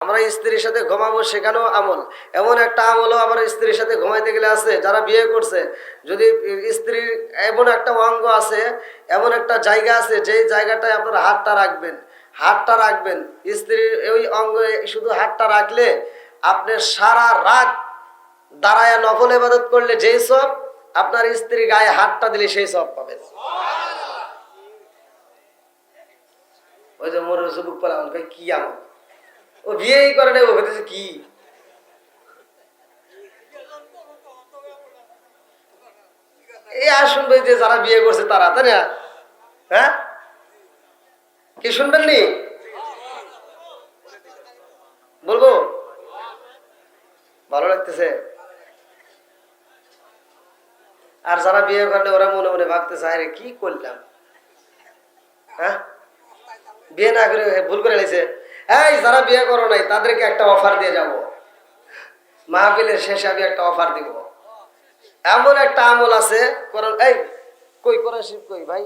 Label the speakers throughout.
Speaker 1: আমরা স্ত্রীর সাথে ঘুমাবো সেখানেও আমল। এমন একটা আমলও আবার স্ত্রীর সাথে ঘুমাইতে গেলে আছে, যারা বিয়ে করছে যদি স্ত্রীর এমন একটা অঙ্গ আছে, এমন একটা জায়গা আছে যেই জায়গাটায় আপনার হাতটা রাখবেন, হাতটা রাখবেন স্ত্রীর ওই অঙ্গে, শুধু হাতটা রাখলে আপনি সারা রাত দাঁড়ায়া নফল ইবাদত করলে যেই সব, আপনার স্ত্রীর গায়ে হাতটা দিলে সেই সব পাবেন। ওই যে মোর যুবক পালা কি আমল, ও বিয়েই করে না, ও ভেবেছে কি এই আর শুনবে যে যারা বিয়ে করছে তারা, তাই না? হ্যাঁ, কি শুনবেন নি বলবো? ভালো লাগতেছে। আর যারা বিয়ে করলে ওরা মনে মনে ভাবতেছে আরে কি করলাম, হ্যাঁ বিয়ে না করে ভুল করে নিয়েছে। এই যারা বিয়ে করো নাই তাদেরকে একটা অফার দিয়ে যাব, মাহফিলের শেষে আমি একটা অফার দিব। এমন একটা আমল আছে কোরআন, এই কই কোরআন শরীফ কই ভাই?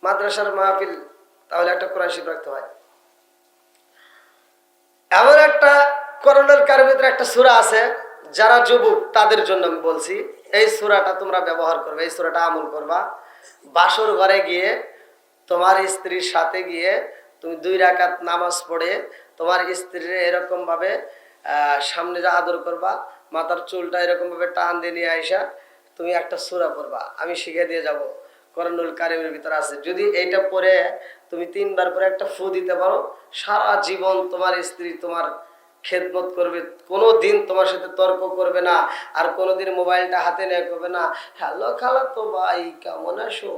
Speaker 1: মাদ্রাসার মাহফিল, তাহলে একটা কোরআন শরীফ রাখতে হয়। এমন একটা কোরআনুল কারীমের ভিতরে একটা সূরা আছে, যারা যুবক তাদের জন্য আমি বলছি, এই সূরাটা তোমরা ব্যবহার করবে, এই সূরাটা আমল করবা। বাসর ঘরে গিয়ে তোমার স্ত্রীর সাথে গিয়ে তুমি 2 রাকাত নামাজ পড়ে তোমার স্ত্রীর এরকম ভাবে সামনে যা আদর করবা, মাথার চুলটা এরকম ভাবে টান দিয়ে নিয়ে আইসা তুমি একটা সূরা পড়বা, আমি শিখিয়ে দিয়ে যাব। কোরআনুল কারীমের ভিতরে আছে, যদি এইটা পড়ে তুমি 3 বার করে একটা ফু দিতে পারো, সারা জীবন তোমার স্ত্রী তোমার খেদমত করবে, কোনো দিন তোমার সাথে তর্ক করবে না, আর কোনোদিন মোবাইলটা হাতে নিয়ে করবে না হ্যালো খালাতো ভাই কেমন আছো।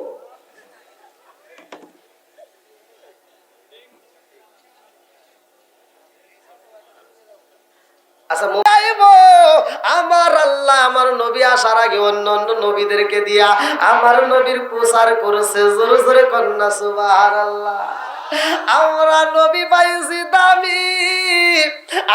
Speaker 1: আচ্ছা, আমার আল্লাহ আমার নবী আসার আগে অন্য অন্য নবীদেরকে দিয়া আমার নবীর প্রচার করেছে, জোরে জোরে কন্যা সুবহানাল্লাহ। আমরা নবী পাইছি দামি,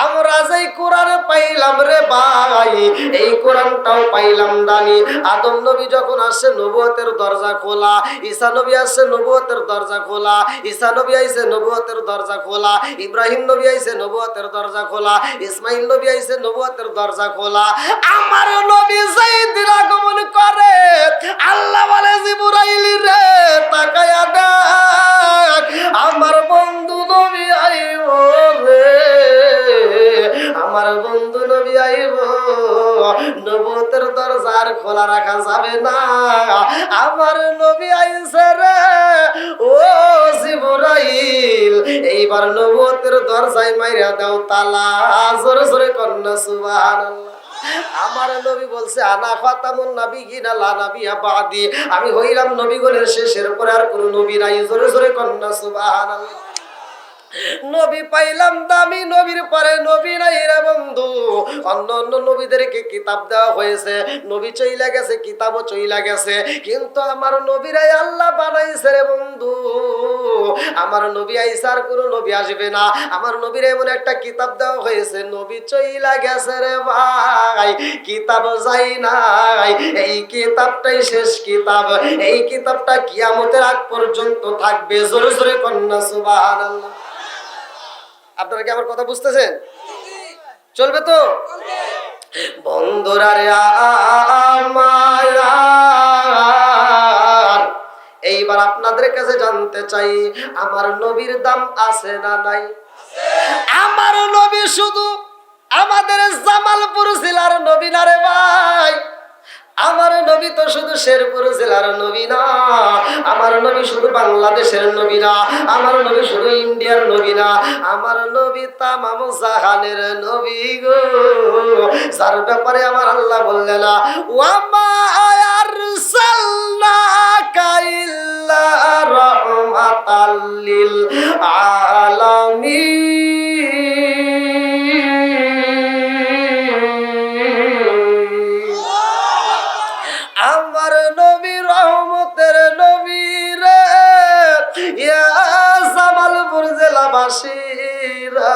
Speaker 1: আমরা যেই কোরআন পাইলাম রে ভাই, এই কোরআনটাও পাইলাম দামি। আদম নবী যখন আসছে নবুয়তের দরজা খোলা, ঈসা নবী আসছে নবুয়তের দরজা খোলা, ঈসা নবী আইছে নবুয়তের দরজা খোলা, ইব্রাহিম নবী আইছে নবুয়তের দরজা খোলা, ইসমাইল নবী আইছে নবুয়তের দরজা খোলা। আমার নবী যেই দিন আগমন করে আল্লাহ বলে জিবরাইল রে তাকায়া দেখ, আমার বন্ধু নবী আইব রে, আমার বন্ধু নবী আইব, নবুয়তের দরজা আর খোলা রাখা যাবে না, আমার নবী আইছে রে ও জিবরাইল, এইবার নবুয়তের দরজায় মাইরা দাও তালা, জোরে জোরে কন্যা সুবহানাল্লাহ। আমার নবী বলছে আনা খাতামুন নাবিয়িনা লা নাবিয়্যা বাদি, আমি হইলাম নবীগণের শেষের পরে আর কোন নবী নাই, জোরে জোরে কন্যা সুবহানাল্লাহ। নবী পাইলাম দামি, নবীর পরে নবী নাই রে বন্ধু। অন্য অন্য নবীদেরকে কিতাব দেওয়া হয়েছে, নবী চইলা গেছে, কিতাবও চইলা গেছে, কিন্তু আমার নবীরাই আল্লাহ বানাইছে রে বন্ধু। আমার নবী আইসা আর কোনো নবী আসবে না, আমার নবীর এমন একটা কিতাব দেওয়া হয়েছে, নবী চইলা গেছে রে ভাই, কিতাব যাই নাই, এই কিতাবটাই শেষ কিতাব, এই কিতাবটা কিয়ামতের আগ পর্যন্ত থাকবে, জোরে জোরে কন্যা সুবহানাল্লাহ। আপনারা কি আমার কথা বুঝতেছেন? চলবে তো বন্ধুরা রে আমার, এইবার আপনাদের কাছে জানতে চাই আমার নবীর দাম আছে না নাই? আমার নবী শুধু আমাদের জামালপুর জেলার নবী না রে ভাই, আমার নবী তো শুধু শেরপুর জেলার নবী না, আমার নবী শুধু বাংলাদেশের নবী না, আমার নবী শুধু ইন্ডিয়ার নবী না, আমার নবী তামাম জাহানের নবী গো, যার ব্যাপারে আমার আল্লাহ বললেন না ওয়ামা আরসালনাকা ইল্লা রাহমাতাল লিল আলামিন। আমার নবী রহমতের নবী রে, ইয়া জামালপুর জেলাবাসীরা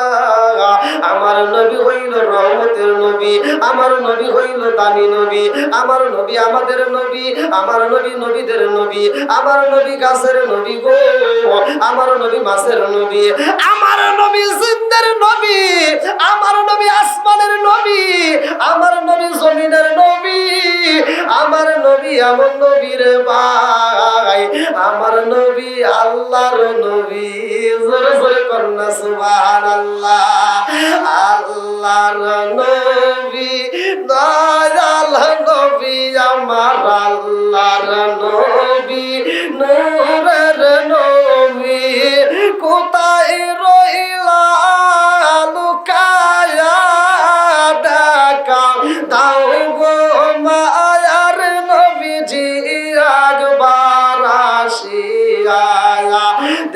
Speaker 1: আমার নবী হইল রহমতের নবী, আমার নবী হইল দামি নবী, আমার নবী আমাদের নবী, আমার নবী নবীদের নবী, আমার নবী গাছের নবী গো, আমার নবী মাছের নবী, আমার নবী জিন্দের নবী, আমার নবী আসমানের নবী, আমার নবী জমিনের নবী, আমার নবী এমন নবীর ভাই, আমার নবী আল্লাহর নবী। জোরে জোরে কন্যা সুবহানাল্লাহ। আল্লাহর নবী দয়াল নবী, আমার আল্লাহর নবী নূরের নবী, কোথায় রইলা লুকায়া দেখা দাও গো মায়ার নবীজি, একবার আসিয়া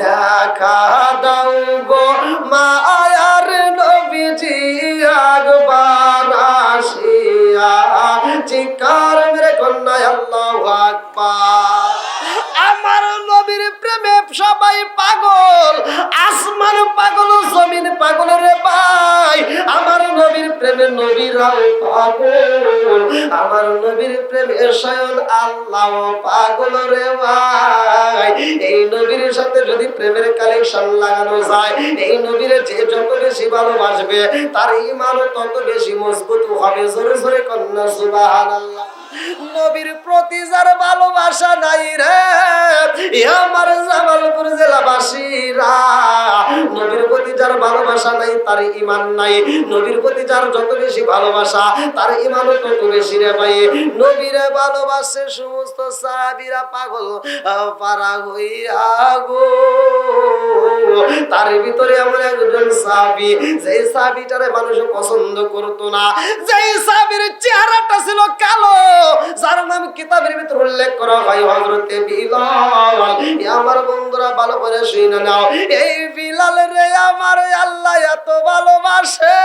Speaker 1: দেখা দাও গো মায়ার নবীজি, একবার আসিয়া চিৎকার মেরে কন্যা আল্লাহু আকবার। আমার নবীর প্রেমে সবাই পাগল, আসমান পাগল, জমিন পাগল রে ভাই, আমার নবীর প্রেমে নবীরাও পাগল, আমার নবীর প্রেমে স্বয়ং আল্লাহ পাগল রে ভাই। এই নবীর সাথে যদি প্রেমের কালেকশন লাগানো যায়, এই নবীর যে যত বেশি ভালোবাসবে তার ঈমানও তত বেশি মজবুত হবে। জোরে জোরে কন্যা সুবহানাল্লাহ। নবীর প্রতি যার ভালোবাসা নাই রে আমার জামালপুর জেলাবাসীরা, নবীর প্রতি যার ভালোবাসা নাই তার ঈমান নাই, নবীর প্রতি যার যত বেশি ভালোবাসা তার ঈমানও তত বেশি রে ভাই। নবীরে ভালোবাসে সমস্ত সাহাবীরা পাগল পারা হইয়া গো। তার ভিতরে এমন একজন সাহাবী, যেই সাহাবীটারে মানুষ পছন্দ করতো না, যেই সাহাবীর চেহারাটা ছিল কালো, যার নাম কিতাবের ভিতর উল্লেখ করা হয় হযরতে বিলাল। আমার বন্ধুরা ভালো করে শুনে নাও, এই বিলাল রে আমার আল্লাহ এত ভালোবাসে,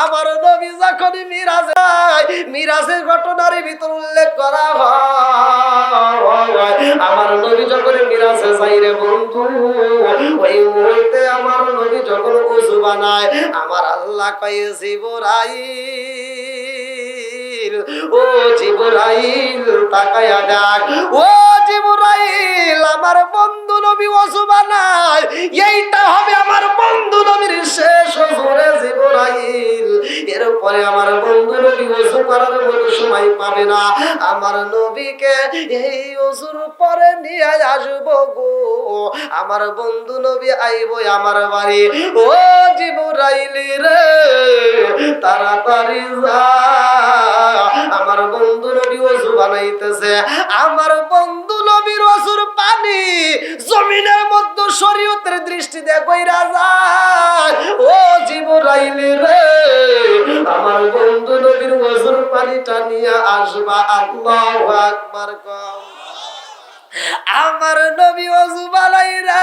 Speaker 1: আমার নবী যখন মিরাজে যায়, মিরাজের ঘটনার ভিতর উল্লেখ করা হয়, আমার নবী যখন মিরাজে যাই রে বন্ধু, ওই মুহূর্তে আমার নবী যখন ওযু বানায়, আমার আল্লাহ কয় জিবরাইল, ও জিবরাইল তাকায়া দেখ, ও জিবরাইল আমার বন্ধু নবী ওযু বানায়, এইটা হবে আমার বন্ধু নবীর শেষ ওযু রে জিবরাইল। এরপরে আমার বন্ধু নবী ওযু করার মতো সময় পাবে না, আমার নবীকে এই ওযুর পরে নিয়ে আসবো গো, আমার বন্ধু নবী আইবো আমার বাড়ি। ও জিবরাইল রে তাড়াতাড়ি যা, আমার বন্ধু নবী ওযু বানাইতেছে, আমার বন্ধু নবীর ওযুর পানি জমিনের মধ্যে শরীয়তের দৃষ্টি দিয়ে কইরা যায়। ও জিবরাইল রে আমার বন্ধু নবীর ওযুর পানিটা নিয়ে আসবা। আল্লাহু আকবার কও। আমার নবী ওযু বানাইরা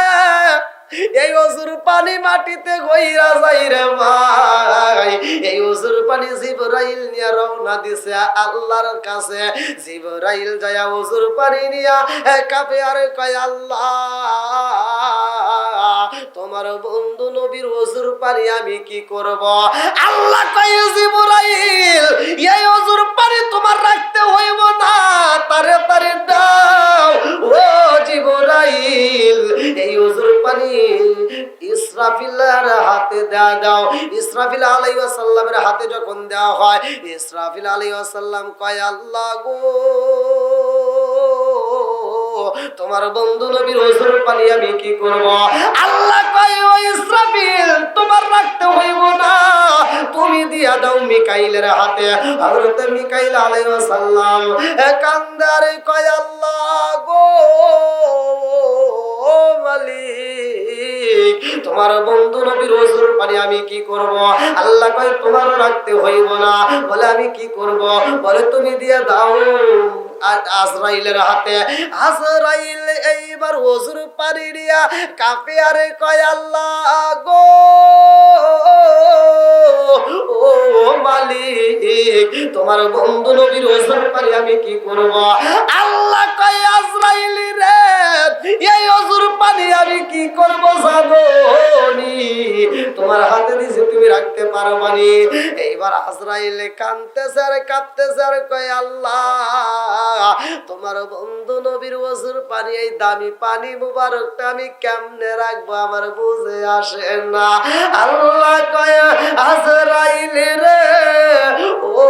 Speaker 1: এই ওযুর পানি মাটিতে গইরা যাই রে ভাই, এই ওযুর পানি জিবরাইল নিয়া রওনা দিছে আল্লাহর কাছে। জিবরাইল যায়া ওযুর পানি নিয়া কাঁপে আর কয় আল্লাহ, তোমার বন্ধু নবীর ওযুর পানি আমি কি করব? আল্লাহ কয় জিবরাইল এই ওযুর পানি তোমার রাখতে হইব না, তাড়াতাড়ি দাও। ও জিবরাইল এই ওযুর পানি ইসরাফিলের হাতে দেয়া দাও। ইসরাফিল আলাইহিস সালামের হাতে যখন দেওয়া হয়, ইসরাফিল আলাইহিস সালাম কয় আল্লাহ গো, তোমার বন্ধু নবীর ওযুর পানি আমি কি করব? আল্লাহ কয় ও ইসরাফিল তোমার রাখতে হইব না, তুমি দিয়া দাও মিকাইলের হাতে। হযরত মিকাইল আলাইহিস সালাম কান্দারে কয় আল্লাহ গো মালিক, তোমার বন্ধু নবীর ওযুর পানি আমি কি করব? আল্লাহ কয় তোমার রাখতে হইব না। বলে আমি কি করব? বলে তুমি দিয়া দাও আজরাইলের হাতে। আজরাইল এইবার ওযুর পানি দিয়া কাঁপে আর কয় আল্লাহ গো ও মালিক, তোমার বন্ধু নবীর ওযুর পানি আমি কি করব? আল্লাহ কয় আজরাইল রে এই ওযুর পানি আমি কি করব জানোনি? তোমার হাতে দিয়েছি, তুমি রাখতে পারবানি। এইবার আজরাইলে কাঁদতেছে আর কাঁদতেছে আর কয়, আল্লাহ তোমার বন্ধু নবীর ওযুর পানি, এই দামি পানি মুবারকটা আমি কেমনে রাখবো আমার বুঝে আসে না। আল্লাহ কয়, আজরাইল রে, ও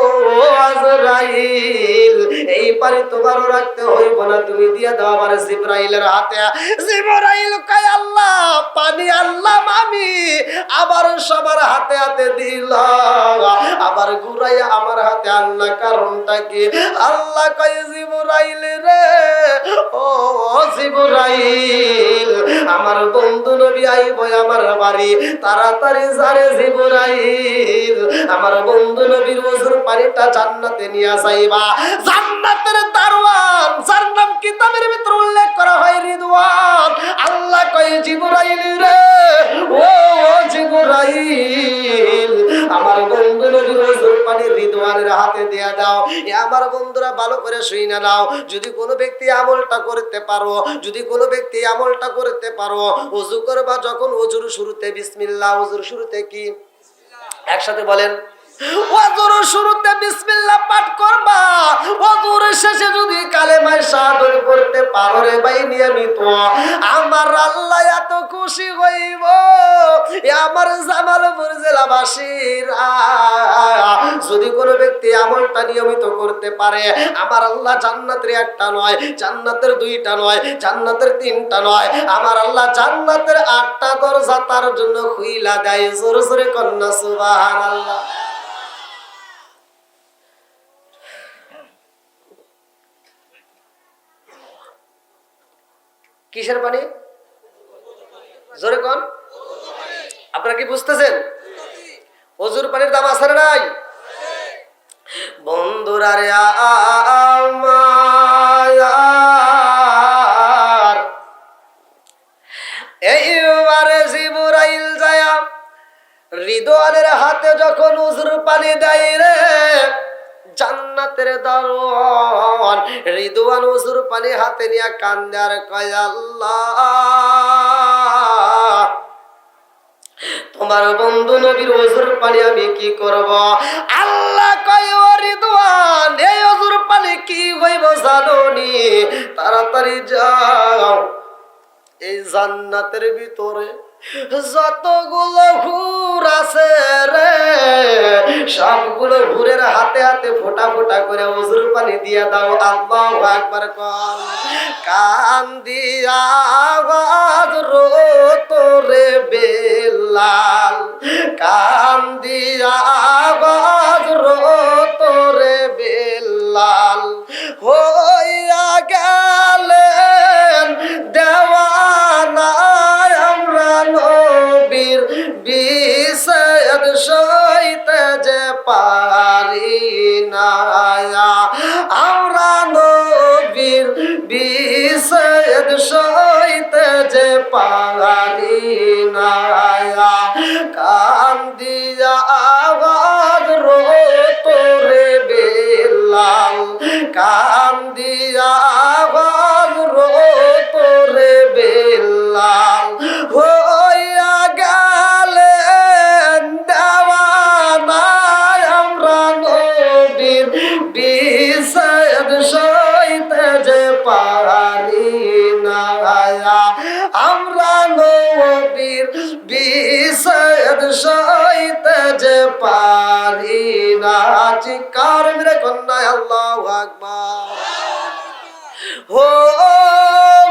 Speaker 1: আজরাইল, এই পানি তোমারও রাখতে হইব না, তুমি দিয়ে দাও আমার জিবরাইলের হাতে। জিবরাইল কয়, আল্লাহ পানি আনলাম আমি, আবার সবার হাতে হাতে দিলাম, আবার ঘুরাইয়া আমার হাতে আল্লাহ, কারণটা কি? আল্লাহ কয়, জিবরাইল রে, ও জিবরাইল, আমার বন্ধু নবী আইব আমার বাড়ি, তাড়াতাড়ি যারে জিবরাইল, আমার বন্ধু নবীর ওযুর পানিটা জান্নাতে নিয়ে যাইবা। জান্নাতের দারওয়ান, যার নাম কিতাবের ভিতর উল্লেখ করা হয় রিদওয়ান, আল্লাহ কয়, জিবরাইল রে, ও জিবরাইল, আমার বন্ধু নবীর ওযুর পানি রিদওয়ানের হাতে দিয়ে দাও। এ আমার বন্ধুরা ভালো করে শুইনা নাও, যদি কোনো ব্যক্তি আমলটা করতে পারো, যদি কোনো ব্যক্তি আমলটা করতে পারো, ওযু করবা যখন ওযুর শুরুতে বিসমিল্লাহ, ওযুর শুরুতে কি? একসাথে বলেন, ওযুর শুরুতে বিসমিল্লাহ পাঠ করবা, ওযুর শেষে যদি কালেমা শাহাদাত পড়তে পারো রে ভাই নিয়মিত, আমার আল্লাহ এত খুশি হইব, আমার জামালপুর জেলাবাসীরা, যদি কোনো ব্যক্তি আমলটা নিয়মিত করতে পারে, আমার আল্লাহ জান্নাতের একটা নয়, জান্নাতের দুইটা নয়, জান্নাতের তিনটা নয়, আমার আল্লাহ জান্নাতের 8টা দরজা তার জন্য খুইলা দেয়। জোরে জোরে কন্যা সুবহানাল্লাহ। কিসের পানি? জোরে কোন? আপনারা কি বুঝতেছেন? ওযুর পানির দাম আছে না নাই? বন্ধুরা রে আমার, এইবারে জিবরাইল যায়া রিদওয়ানের হাতে যখন ওযুর পানি দেয় রে, জান্নাতের দারওয়ান রিদওয়ান ওযুর পানি হাতে নিয়ে কান্দে আর কয়, আল্লাহ তোমার বন্ধু নবীর ওযুর পানি আমি কি করব? আল্লাহ কয়, ও রিদওয়ান, এই ওযুর পানি কি হইব জানোনি? তাড়াতাড়ি যাও, এই জান্নাতের ভিতরে যতগুলো হুর আছে রে, সবগুলো হুরের হাতে হাতে ফোঁটা ফোঁটা করে ওযুর পানি দিয়ে দাও। আল্লাহু আকবার কর। কান দিয়া আওয়াজ রো তোরে বেলাল, কান দিয়া আওয়াজ রো তোরে বেলাল, হইয়া গেলেন দেওয়ানা আমরা নবীর বিষয় সইতে যে পারি না, আমরা নবীর বিষয় সইতে যে পারি না, কান দিয়া আওয়াজ রো তোরে বেলাল, কান দিয়া আওয়াজ রো তোরে বেলাল, হইয়া গেলেন দেওয়ানা আমরা নবীর বিষয় সইতে যে পারি না, আমরা নবীর বিষয় সইতে যে পারি না। চিৎকার মেরে কন্যা আল্লাহু আকবার। ও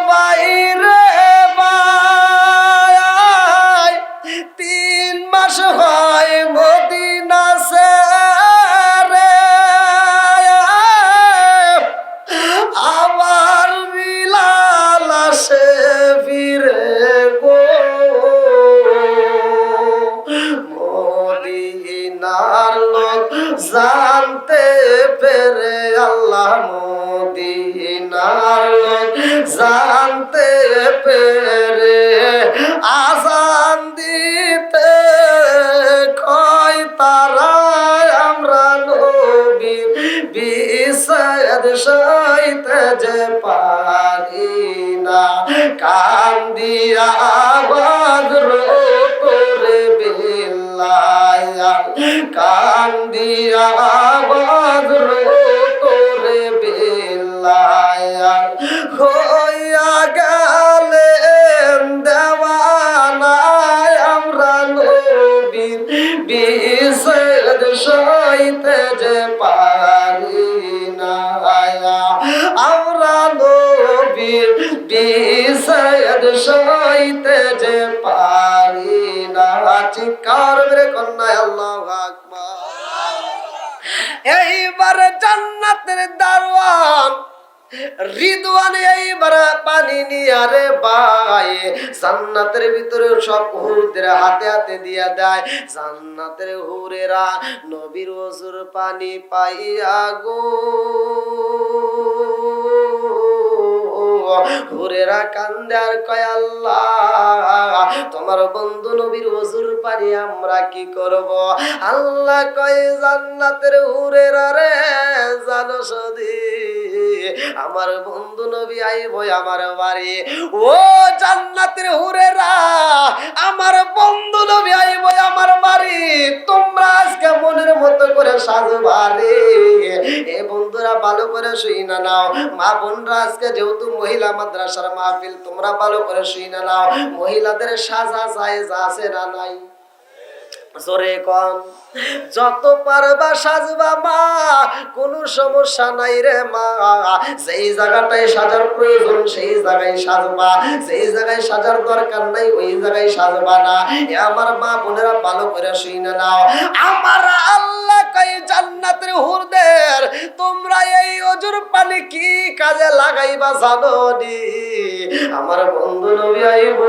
Speaker 1: বাইরে ভাই, 3 মাস হয় মদিনা ছেড়ে, আমার বিলাল আসে ফিরে গো, মদিনার লোক জানতে পেরে, আল্লাহ মদিনার লোক জানতে পেরে, আজান দিতে কয় তারা আমরা নবীর বিষয় সইতে যে পারি না, কান দিয়া আওয়াজ রো তোরে কান্দিয়া বজ্র তোরে বেলায়াল হইয়া গেলেন দেওয়ানা আমরা নবীর বিষেদ সইতে যে পারি না আমরা নবীর বিষেদ সইতে যে পারি না চিৎকার মেরে কন্যায় আল্লাহু আকবার। এইবার জান্নাতের দারওয়ান রিদওয়ান এইবার পানি নিয়ে রে ভাই জান্নাতের ভিতরে সব হুরদের হাতে হাতে দিয়া দেয়। জান্নাতের হুরেরা নবীর ওযুর পানি পাইয়া গো হুরেরা কান্দে আর কয় আল্লাহ তোমার বন্ধু নবীর ওযুর পানি আমরা কি করব? আল্লাহ কয় জান্নাতের হুরেরা রে জানো সদি আমার বন্ধু নবী আইব আমার বাড়ি। ও জান্নাতের হুরেরা আমার বন্ধু নবী আইব আমার বাড়ি, তোমরা আজকে মনের মতো করে সাজবা রে। এ বন্ধুরা ভালো করে শুইনা নাও, মা বোনরা আজকে যেহেতু মহিলা মাদ্রাসার মাহফিল তোমরা ভালো করে শুইনা নাও। মহিলাদের সাজা জায়েজ আছে না নাই? জোরে কোন। যত পারবা সাজবা মা, কোনো সমস্যা নাই রে মা। যেই জায়গাটায় সাজার প্রয়োজন সেই জায়গায় সাজবা, যেই জায়গায় সাজার দরকার নাই ওই জায়গায় সাজবা না। এ আমার মা বোনেরা ভালো করে শুনে নাও। আমার আল্লাহ কই জান্নাতের হুরদের তোমরা এই ওযুর পানি কি কাজে লাগাইবা জানো নি? আমার বন্ধু নবী আইব,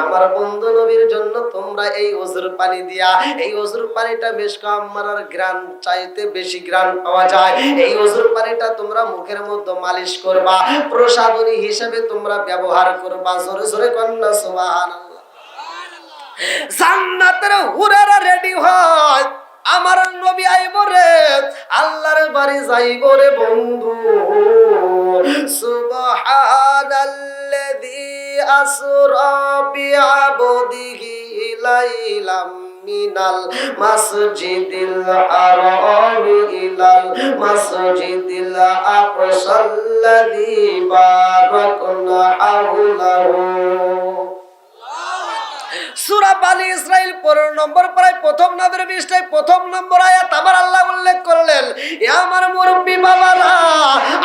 Speaker 1: আমার বন্ধু নবীর জন্য তোমরা এই ওযুর পানি দিয়া, এই ওযুর পানিটা মেশকাম্মার গ্রান চাইতে বেশি গ্রান পাওয়া যায়। এই ওযুর পানিটা তোমরা মুখের মধ্যে মালিশ করবা, প্রসাদনী হিসেবে তোমরা ব্যবহার করবা। জোরে জোরে কন্না সুবহানাল্লাহ। জান্নাতের হুরেরা রেডি হয়, আমার নবী আইব রে, আল্লাহর বাড়ি যাইব রে বন্ধু। সুবহানাল্লাযী আসরা বিআবদিহি লাইলাম মিনাল মাসজিদিল হারাম ইলাল মাসজিদিল আকসাল্লাযী বারাকনা হাওলাহু। সূরা বনী ইসরাইল 15 নম্বর প্রায় প্রথম নবীর পৃষ্ঠায় প্রথম নম্বর আয়াত আমার আল্লাহ উল্লেখ করলেন, এ আমার মুরব্বি বাবারা,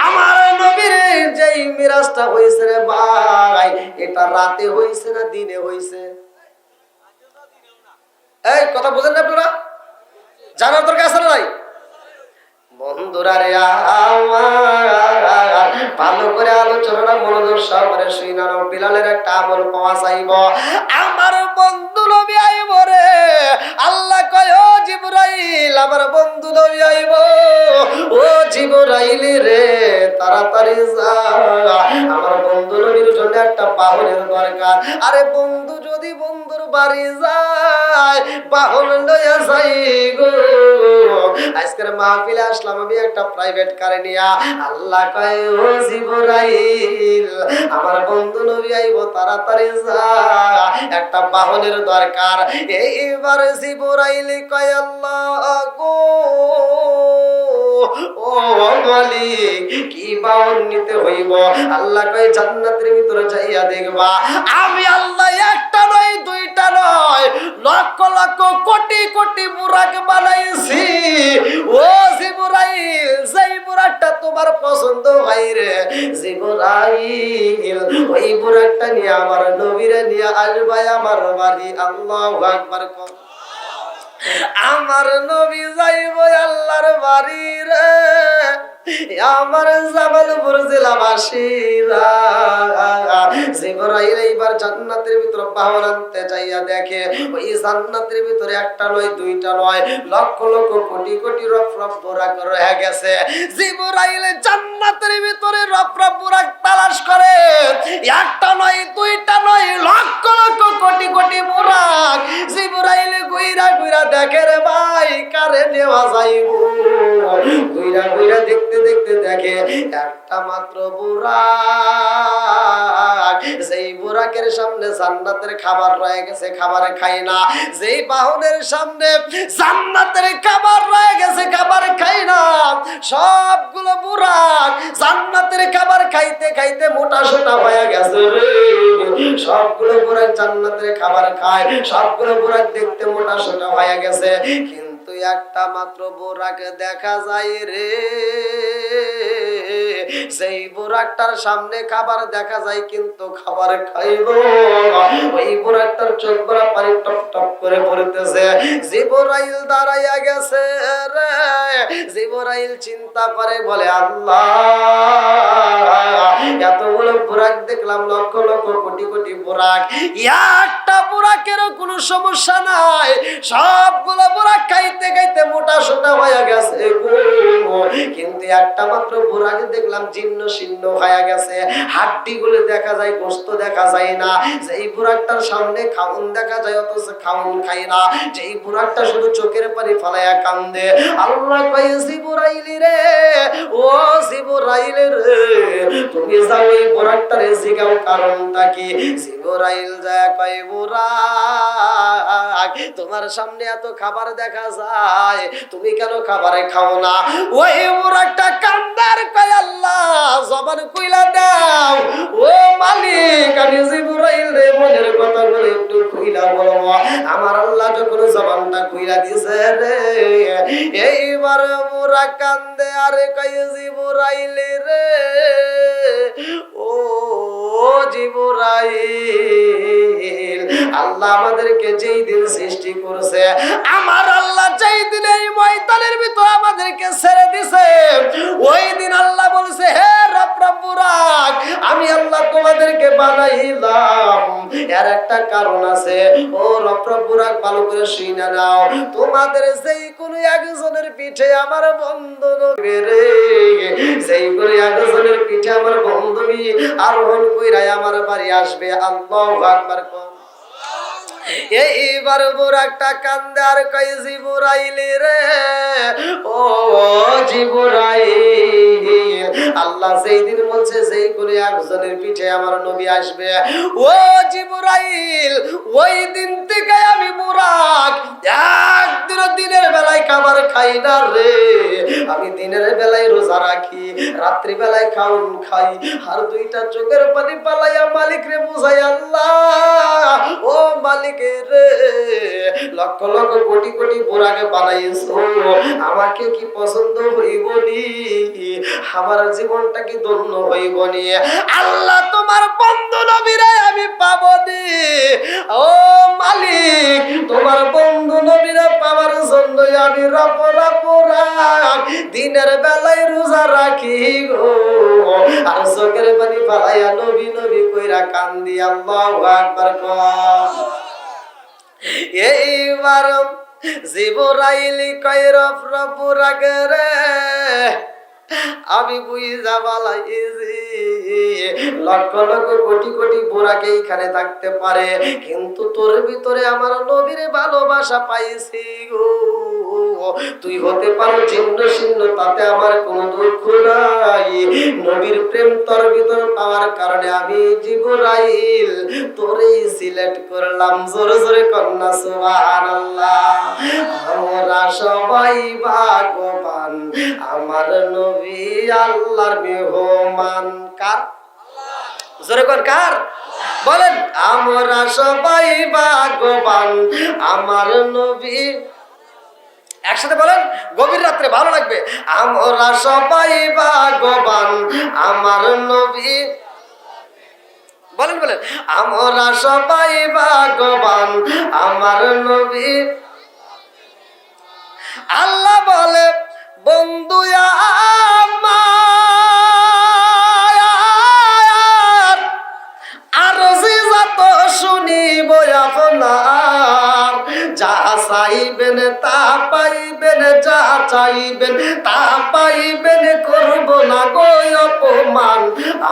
Speaker 1: আমার নবীর যেই মিরাজটা হইছে রে ভাই, এটা রাতে হইছে না দিনে হইছে? এই কথা বুঝেন না আপনারা? জানার দরকার আছে না নাই? বন্ধুরা রে আমার ভালো করে আলোচনাটা মনোযোগ সহকারে শুইনা নাও। বিলালের একটা আমল পাওয়া যাইব। আমার বন্ধু নবী আইব রে, আল্লাহ কয় ও জিবরাইল আমার বন্ধু নবী আইব। ও জিবরাইল রে তাড়াতাড়ি যা, আমার বন্ধু নবীর জন্য একটা বাহনের দরকার। আরে বন্ধু যদি বন্ধুর বাড়ি যায় বাহন লইয়া যাই গো। আজকের মাহফিলে আসলাম আমি একটা প্রাইভেট কারে নিয়া। আল্লাহ কয় ও জিবরাইল আমার বন্ধু নবী আইব তাড়াতাড়ি যা, একটা বাহনের দরকার। এইবার জিবরাইল কয় আল্লাহ গো ও মালিক কি বাহন নিতে হইব? আল্লাহ কয় জান্নাতের ভিতরে যাইয়া দেখবা আমি আল্লাহ একটা নয় দুইটা নয় লক্ষ লক্ষ কোটি কোটি বুরাক বানাইছি। ও জিবরাইল যেই বুরাকটা তোমার পছন্দ হয় রে জিবরাইল, ওই বুরাকটা নিয়ে আমার নবীরে নিয়ে আসবা আমার বাড়ি। আল্লাহু আকবার। আমার নবী যাইব আল্লাহর বাড়ি রে, আমার জামালপুর জেলাবাসীরা। জিবরাইল এইবার জান্নাতের ভিতর বাহন আনতে যাইয়া দেখে ওই জান্নাতের ভিতরে একটা নয় দুইটা নয় লক্ষ লক্ষ কোটি কোটি রফরফ বুরাক রয়ে গেছে। জিবরাইল জান্নাতের ভিতরে রফরফ বুরাক তালাশ করে, একটা নয় দুইটা নয় লক্ষ লক্ষ কোটি কোটি বুরাক জিবরাইল গুইরা গুইরা দেখে রে ভাই কারে নেওয়া যাইব। গুইরা গুইরা দেখতে দেখতে দেখে একটা মাত্র বুরাক বুরাক, যেই বুরাকের সামনে জান্নাতের খাবার রয়ে গেছে, খাবার খায় না। যেই বাহনের সামনে জান্নাতের খাবার রয়ে গেছে, খাবার খায় না। সবগুলো বুরাক জান্নাতের খাবার খাইতে খাইতে মোটা সোটা হয়ে গেছে রে। সবগুলো বুরাক জান্নাতের খাবার খায়, সবগুলো বুরাক দেখতে মোটা সোটা হয়ে গেছে, কিন্তু একটা মাত্র বুরাক দেখা যায় রে। সেই বুরাকটার সামনে খাবার দেখা যায় কিন্তু খাবার খাইব। ওই বুরাকটার চোখ ভরা পানি টপ টপ করে পড়তেছে। জিবরাইল দাঁড়াইয়া গেছে রে। জিবরাইল চিন্তা করে বলে, আল্লাহ, এতগুলো বুরাক দেখলাম, লক্ষ লক্ষ কোটি কোটি বুরাক, একটা বুরাকেরও কোনো সমস্যা নাই। সবগুলো বুরাক খাইতে খাইতে মোটা সোটা হয়ে গেছে, কিন্তু একটা মাত্র বুরাক দেখলাম জীর্ণ শীর্ণ হয়ে গেছে, হাড্ডি গুলো দেখা যায়, গোস্ত দেখা যায় না। যেই বুরাকটার সামনে খাউন দেখা যায়, অথচ খাউন খাই না। যেই বুরাকটা শুধু চোখের পানি ফালাইয়া কান্দে। আল্লাহ কয়, জিবরাইল রে, ও জিবরাইল রে, তুমি যাও এই বুরাকটারে জিগাও কারণটা কি। জিবরাইল যায় কয়, বুরাক, তোমার সামনে এত খাবার দেখা যায়, তুমি কেন খাবারে খাও না? ওই বুরাকটা কান্দার কয়, আল্লাহ, জবান কইলা দাও, ও মালিক, আমি জিবরাইল রে মনের কথা বলে একটু কইলা বলবো। আমার আল্লাহ যখন জবানটা কইলা দিছে রে, এইবার বুরাক কান্দে আরে কয়, জিবরাইল রে, ও জিবরাইল, আল্লাহ আমাদেরকে যেই দিন সৃষ্টি করেছে, আমার আল্লাহ যেই দিন এই ময়দানের ভিতর আমাদেরকে ছেড়ে দিছে, ওই দিন আল্লাহ বলছে, হে রব বুরাক, আমি আল্লাহ তোমাদেরকে বানাইলাম, এর একটা কারণ আছে। ও রব বুরাক, ভালো করে শুনে নাও, তোমাদের যেই কোনো একজনের পিঠে আমার বন্ধু নবী রে, যেই কোনো একজনের পিঠে আমার বন্ধু আরোহণ কইরা আমার বাড়ি আসবে। আল্লাহু আকবার। এইবার বুরাকটা কান্দে আর কয়, জিবরাইল রে, ও জিবরাইল, আল্লাহ যেই দিন বলছে যেই করে একজনের পিঠে আমার নবী আসবে, ও জিবরাইল, ওই দিন থেকে আমি বুরাক একদিন দিনের বেলায় খাবার খাই না রে। আমি দিনের বেলায় রোজা রাখি, রাত্রি বেলায় খাউন খাই, আর দুইটা চোখের পানি পালাইয়া মালিক রে বুঝাই, আল্লাহ, ও মালিক রে, লক্ষ লক্ষ কোটি কোটি বুরাকে বানাইছো, আমাকে কি পছন্দ হইবনি? আমার জীবনটা কি ধন্য হইবনি? আল্লাহ, তোমার বন্ধু নবীরে আমি পাবনি। ও মালিক, তোমার বন্ধু নবীরে পাওয়ার জন্য আমি দিনের বেলায় রোজা রাখি গো, আর চোখের পানি ফালাইয়া নবী নবী কইরা কান্দি। আল্লাহু আকবার। এইবার জিবরাইল কয়, রব বুরাক রে, আমি বুঝা বালাইছি লক্ষ লক্ষ কোটি কোটি বুরাক এইখানে থাকতে পারে, কিন্তু তোর ভিতরে আমার নবীর ভালোবাসা পাইছি গো। তুই হতে পারো জীর্ণ শীর্ণ, তাতে আমার কোনো দুঃখ নাই। নবীর প্রেম তোর ভিতর পাওয়ার কারণে আমি জিবরাইল তোরেই সিলেক্ট করলাম। জোরে জোরে কন্যা সুবহানাল্লাহ। আমরা সবাই ভাগ্যবান, আমার নবী আল্লাহর মেহমান। কার? জোরে কোন কার? বলেন, আমরা সবাই ভাগ্যবান, আমার নবী। একসাথে বলেন, গভীর রাত্রে ভালো লাগবে। আমরা সবাই ভাগ্যবান, আমার নবী। বলেন বলেন, আমরা সবাই ভাগ্যবান, আমার নবী। আল্লাহ বলে, বন্ধু আমার, আরজি যত শুনিব আপনার, যা চাইবেন তা পাইবেন, যা চাইবেন তা পাইবেন, করব না গো অপমান,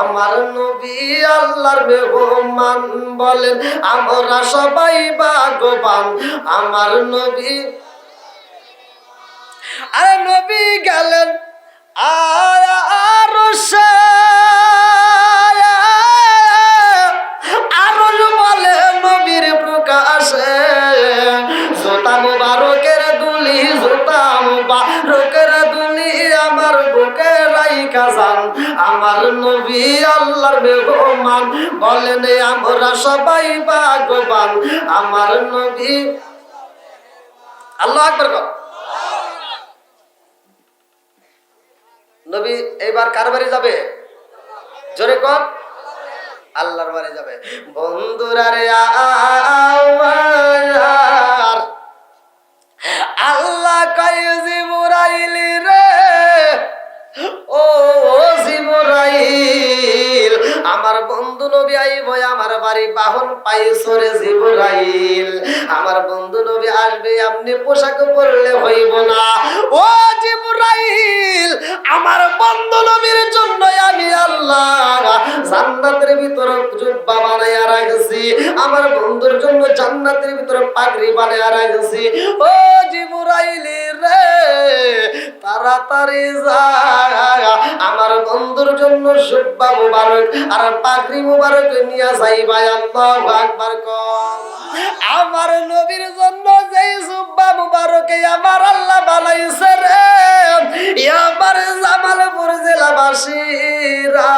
Speaker 1: আমার নবী আল্লাহর মেহমান। বলেন, আমরা সবাই ভাগ্যবান, আমার নবী। আরে নবী গেলেন আরশে, মুবারকের দুলি আমার বুকে রাইখা যান আমার নবী আল্লাহর মেহমান বলেন আমরা সবাই ভাগ্যবান আমার নবী আল্লাহু আকবার কর নবী এবার কার বাড়ি যাবে জোরে কর আল্লাহর বাড়ি যাবে বন্ধুরা রে আমার আল্লাহ কয় জিবরাইল রে ও জিবরাইল আমার বন্ধু নবী আইব আমার বাড়ি বাহন পাইছো রে জিবরাইল আমার বন্ধু নবী আসবে আপনি পোশাক পরলে হইব না ও জিবরাইল আমার বন্ধু নবীর জন্য আমি আল্লাহ জান্নাতের ভিতর জুব্বা বানাইয়া রাখছি আমার বন্ধুর জন্য জান্নাতের ভিতর পাগড়ি বানাইয়া রাখছি ও জিবরাইল রে তাড়াতাড়ি যা আমার বন্ধুর জন্য জুব্বা মুবারক আর পাগড়ি মুবারক নিয়ে যাইবা আল্লাহু আকবার কর আমার নবীর জন্য যেই জুব্বা মুবারক আমার আল্লাহ বানাইছে রে আমার জামালপুর জেলাবাসীরা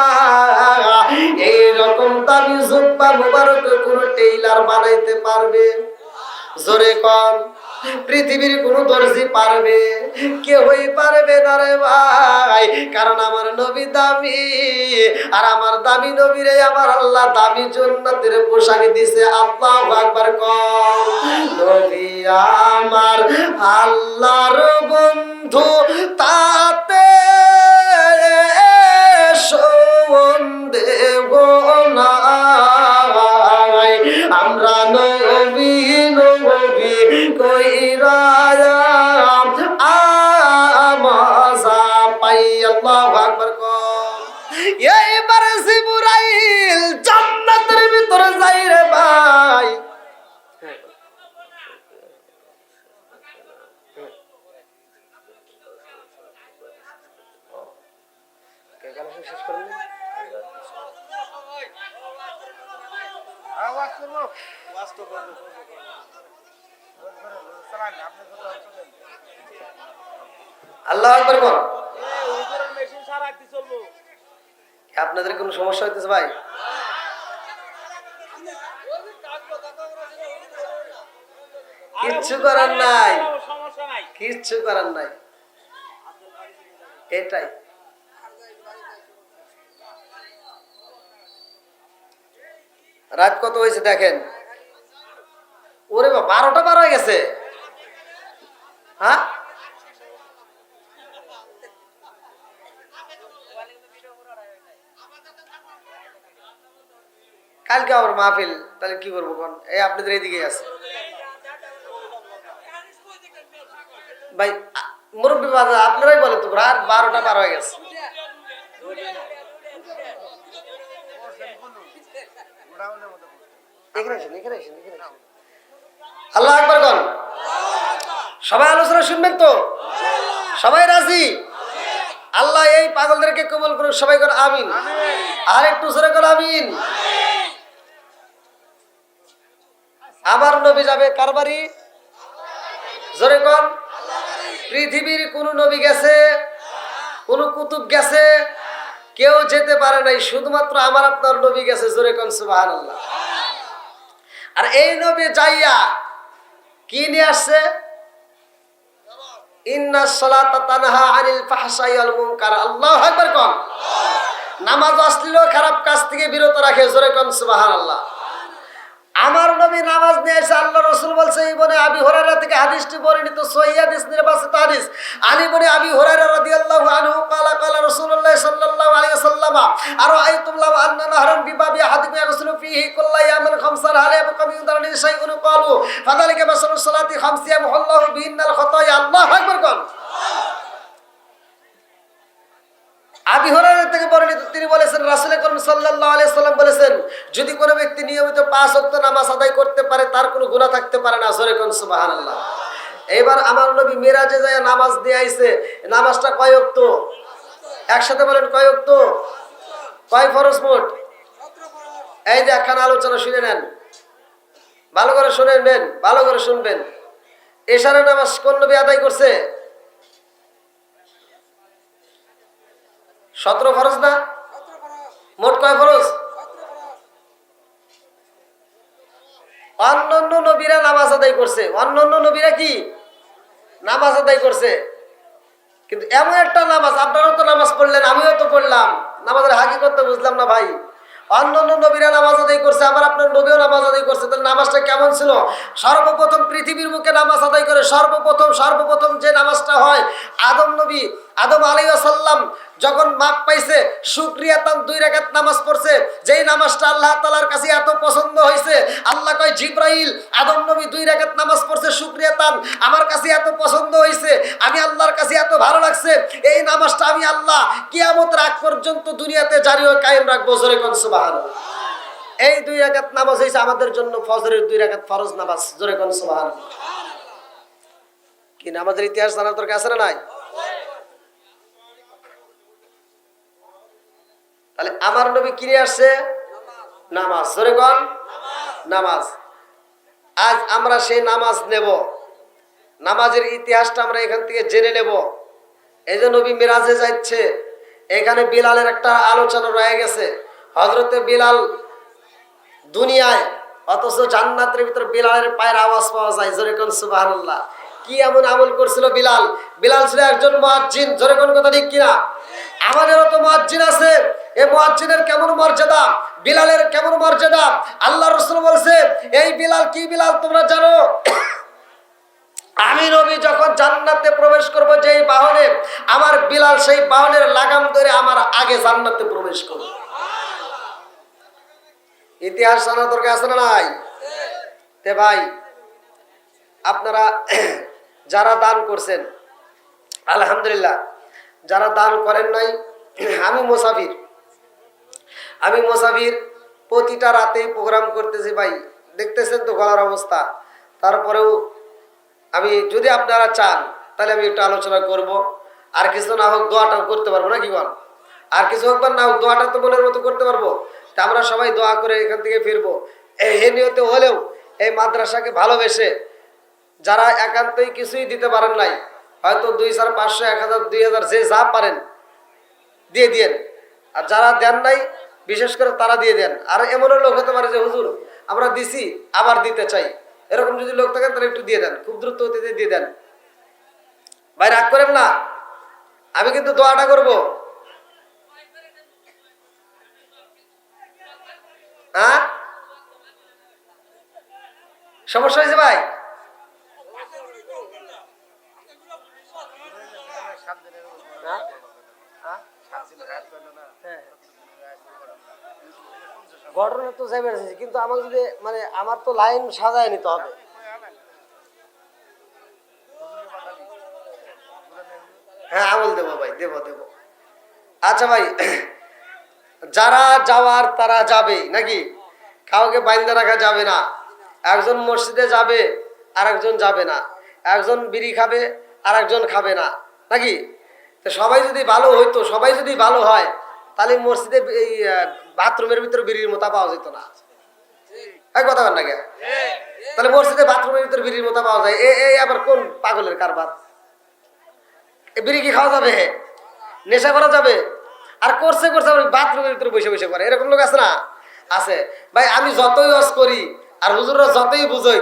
Speaker 1: এইরকম দামি জুব্বা মুবারক কোন টেইলার বানাইতে পারবে জোরে কর পৃথিবীর কোন দর্জি পারবে কেউই পারবে না রে ভাই কারণ আমার নবী দামি আর আমার দামি নবীরে আমার আল্লাহ দামি জান্নাতের পোশাক দিয়েছে আল্লাহু আকবার কর নবী আমার আল্লাহর বন্ধু তাতে সন্দেহ নাই আমরা নবী নবী কইরা আমাজা পাই আল্লাহু আকবার কর এইবার জিবরাইল জান্নাতের ভিতরে যাই রে ভাই শেষ করেন আওয়াজ করবো ওয়াজ তো করব আল্লাহু আকবার বল হুজুরের মেশিন সারাইতে চলবো আপনাদের কোনো সমস্যা হইতেছে ভাই কিচ্ছু করার নাই সমস্যা নাই কিচ্ছু করার নাই এটাই রাত কত হয়েছে দেখেন ওরে বাবা 12টা পার হয়ে গেছে হ্যাঁ কালকে আবার মাহফিল তাহলে কি করবো কোন এই আপনাদের এইদিকে আছে ভাই মুরব্বী বাবা আপনারাই বলেন তো রাত 12টা পার হয়ে গেছে আল্লাহু আকবার বল সবাই আলোচনা শুনবেন তো সবাই রাজি আল্লাহ এই পাগলদেরকে কবুল করুন সবাই কর আমিন আর একটু জোরে কর আমিন আমার নবী যাবে কার বাড়ি জোরে কর পৃথিবীর কোন নবী গেছে কোন কুতুব গেছে কেউ যেতে পারে নাই শুধুমাত্র আমার আপনার নবী গেছে জোরে কোন সুবহানাল্লাহ আর এই নবী যাইয়া কি নিয়ে আসছে ইন্নাস সালাতা তানহা আনিল ফাহশাই ওয়াল মুনকার আল্লাহু আকবার কোন নামাজ অশ্লীল খারাপ কাজ থেকে বিরত রাখে জোরে কোন সুবহানাল্লাহ আমার নবী নামাজ নিয়ে এসে আল্লাহ রাসূল বলছে ইবনে আবি হুরায়রা থেকে হাদিসটি বর্ণিত সহিহ হাদিস নির্বাচিত হাদিস আলী ইবনে আবি হুরায়রা রাদিয়াল্লাহু আনহু ক্বালা ক্বালা রাসূলুল্লাহ সাল্লাল্লাহু আলাইহি ওয়াসাল্লাম আর আয়াতুম লাউ আন্না নাহরান বিবাবি আহাদিকুম ইয়াগসিলু ফীহি কুল্লা ইয়ামিন খামসান হালা ইয়াবকা মিন দারনি শাইউন ক্বালু ফাযালিকা মাসালুস সালাতি খামসিয়া মুহাল্লাহু বিহিন্নাল খাতায়া আল্লাহু আকবার কোন আবি হুরায়রা থেকে বর্ণিত তিনি বলেছেন রাসূল করিম সাল্লাল্লাহু আলাইহি সাল্লাম বলেছেন যদি কোনো ব্যক্তি নিয়মিত 5 ওয়াক্ত নামাজ আদায় করতে পারে তার কোনো গুনাহ থাকতে পারে না জোরে কোন সুবহানাল্লাহ এবার আমার নবী মিরাজে যায় নামাজ দিয়ে আইছে নামাজটা কয় ওয়াক্ত একসাথে বলেন কয় ওয়াক্ত কয় ফরজ মোট এই যে একখানা আলোচনা শুনে নেন ভালো করে শুনে নেন ভালো করে শুনবেন এশারের নামাজ কোন নবী আদায় করছে 17 ফরজ না? মোট কয় ফরজ? অন্যান্য নবীরা নামাজ আদায় করছে, অন্যান্য নবীরা কি নামাজ আদায় করছে, কিন্তু এমন একটা নামাজ, আপনারাও তো নামাজ পড়লেন, আমিও তো পড়লাম, নামাজের হাকিকত তো বুঝলাম না ভাই। অন্যান্য নবীরা নামাজ আদায় করছে, আবার আপনার নবীও নামাজ আদায় করছে, তাহলে নামাজটা কেমন ছিল? সর্বপ্রথম পৃথিবীর বুকে নামাজ আদায় করে সর্বপ্রথম যে নামাজটা হয়, আদম আলাইহিস সালাম যখন মাপ পাইছে, শুকরিয়া তান 2 রাকাত নামাজ পড়ছে, যেই নামাজটা আল্লাহ তাআলার কাছে এত পছন্দ হয়েছে, আল্লাহ কয় জিবরাইল, আদম নবী 2 রাকাত নামাজ পড়ছে শুকরিয়া তান, আমার কাছে এত পছন্দ হয়েছে, আমি আল্লাহর কাছে এত ভালো লাগছে, এই নামাজটা আমি আল্লাহ কিয়ামতের আগ পর্যন্ত দুনিয়াতে জারি ও কায়েম রাখবো। জোরে কোন সুবহানাল্লাহ। এই 2 রাকাত নামাজ হইছে আমাদের জন্য ফজরের 2 রাকাত ফরজ নামাজ। জোরে কোন সুবহানাল্লাহ। কি নামাজের ইতিহাস জানার দরকার আছে না নাই? তাহলে আমার নবী কি নিয়ে আসছে? নামাজ। জোরে কোন নামাজ। আজ আমরা সেই নামাজ নেব, নামাজের ইতিহাসটা আমরা এখান থেকে জেনে নেব। এই যে নবী মিরাজে যাচ্ছে, এখানে বিলালের একটা আলোচনা রয়ে গেছে। হযরতে বিলাল দুনিয়ায়, অথচ জান্নাতের ভিতর বিলালের পায়ের আওয়াজ পাওয়া যায়। জোরে কোন সুবহানাল্লাহ। কি এমন আমল করছিল বিলাল? বিলাল ছিল একজন মুয়াজ্জিন। জোরে কোন কথা ঠিক কিনা? আমাদেরও তো মুয়াজ্জিন আছে, এই মুয়াজ্জিনের কেমন মর্যাদা, বিলালের কেমন মর্যাদা। আল্লাহ রাসূল বলছে, এই বিলাল কি বিলাল তোমরা জানো? আমি নবী যখন জান্নাতে প্রবেশ করব যেই বাহনে, আমার বিলাল সেই বাহনের লাগাম ধরে আমার আগে জান্নাতে প্রবেশ করবে। ইতিহাস জানার দরকার আছে না নাই? তে ভাই, আপনারা যারা দান করছেন আলহামদুলিল্লাহ, যারা দান করেন নাই, আমি মুসাফির প্রতিটা রাতেই প্রোগ্রাম করতেছি ভাই, দেখতেছেন তো গলার অবস্থা। তারপরেও আমি, যদি আপনারা চান তাহলে আমি একটু আলোচনা করব, আর কিছু না হোক দোয়াটাও করতে পারবো, না কি বল? আর কিছু হোক বা না হোক, দোয়াটা তো মনের মতো করতে পারবো। তা আমরা সবাই দোয়া করে এখান থেকে ফিরবো। এই নিয়তে হলেও এই মাদ্রাসাকে ভালোবেসে যারা একান্তই কিছুই দিতে পারেন নাই, হয়তো 2, 4, 500, 1000, 2000 যে যা পারেন দিয়ে দিয়েন। আর যারা দেন নাই, বিশেষ করে তারা দিয়ে দেন। আর এমনও লোক হতে পারে যে হুজুর আমরা দিছি আবার দিতে চাই, এরকম যদি লোক থাকেন তাহলে একটু দিয়ে দেন, খুব দ্রুত হতে দিয়ে দেন ভাই, রাগ করেন না। আমি কিন্তু দোয়াটা করবো। হ্যাঁ, সমস্যা হয়েছে ভাই? ঘটনা তো যাই বেড়েছে, কিন্তু আমাকে যদি মানে আমার তো লাইন সাজায় নিতে হবে। হ্যাঁ, আমল দেবো ভাই, দেবো। আচ্ছা ভাই, যারা যাওয়ার তারা যাবে নাকি? কাউকে বাইন্দা রাখা যাবে না। একজন মসজিদে যাবে আর একজন যাবে না, একজন বিড়ি খাবে আর একজন খাবে না, নাকি? তো সবাই যদি ভালো হইতো, সবাই যদি ভালো হয়, তাহলে মসজিদে এই বাথরুমের ভিতরে বিড়ির মোতা পাওয়া যেত না। এক কথা বল না কে? তাহলে মসজিদে বাথরুমের ভিতরে বিড়ির মোতা পাওয়া যায়, এই আবার কোন পাগলের কারবার? বিড়ি কি খাওয়া যাবে? নেশা করা যাবে? আর করছে বাথরুমের ভিতরে বসে বসে করে, এরকম লোক আছে না? আছে ভাই। আমি যতই ওয়াজ করি আর হুজুররা যতই বুঝাই,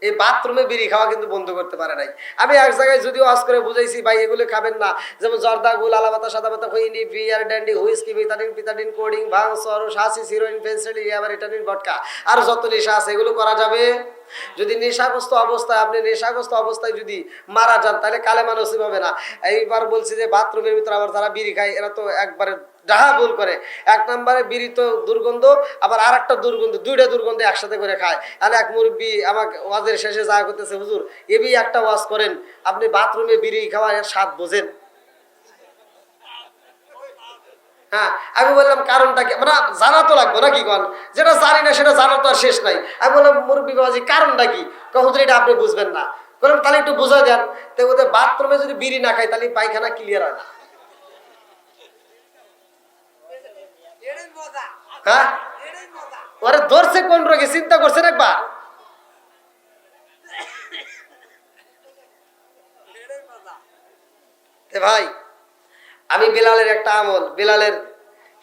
Speaker 1: এই বাথরুমে বিড়ি খাওয়া কিন্তু বন্ধ করতে পারে নাই। আমি এক জায়গায় যদি ওয়াজ করে বুঝাইছি ভাই এগুলো খাবেন না, যেমন জর্দা, গুল, আলাপাতা, সাদা পাতা, খৈনি, বিয়ার, ড্যান্ডি, হুইস্কি, পিতাডিন, কোডিং, ভাং, সরস, হাসিস, হিরোইন, ফেন্সিল, ইয়াবার, ইটালিন, ভটকা, আর যত নেশা আছে এগুলো করা যাবে? যদি নেশাগ্রস্ত অবস্থায়, আপনি নেশাগ্রস্ত অবস্থায় যদি মারা যান, তাহলে কালেমা নসিব হবে না। এইবার বলছি যে বাথরুমের ভিতরে আবার যারা বিড়ি খায়, এরা তো একবারে ডাহা ভুল করে। এক নম্বরে বিড়ি তো দুর্গন্ধ, আবার আর একটা দুর্গন্ধ, 2টা দুর্গন্ধ একসাথে করে খায়। আর এক মুরব্বী আমাকে ওয়াজের শেষে যা করতেছে, হুজুর এবি একটা ওয়াজ করেন, আপনি বাথরুমে বিড়ি খাওয়া এর স্বাদ বোঝেন? হ্যাঁ, আমি বললাম কারণটা কি, মানে জানা তো লাগবে নাকি? কোন যেটা জানি না সেটা জানা তো আর শেষ নাই। আমি বললাম মুরব্বী বাবাজি কারণটা কি? হুজুর এটা আপনি বুঝবেন না। বললাম তাহলে একটু বুঝাই দেন। তো ওদের বাথরুমে যদি বিড়ি না খায় তাহলে পায়খানা ক্লিয়ার হয় না। হ্যাঁ, ওরা ধরছে কোন রোগে, চিন্তা করছেন একবার? ভাই আমি বিলালের একটা আমল, বিলালের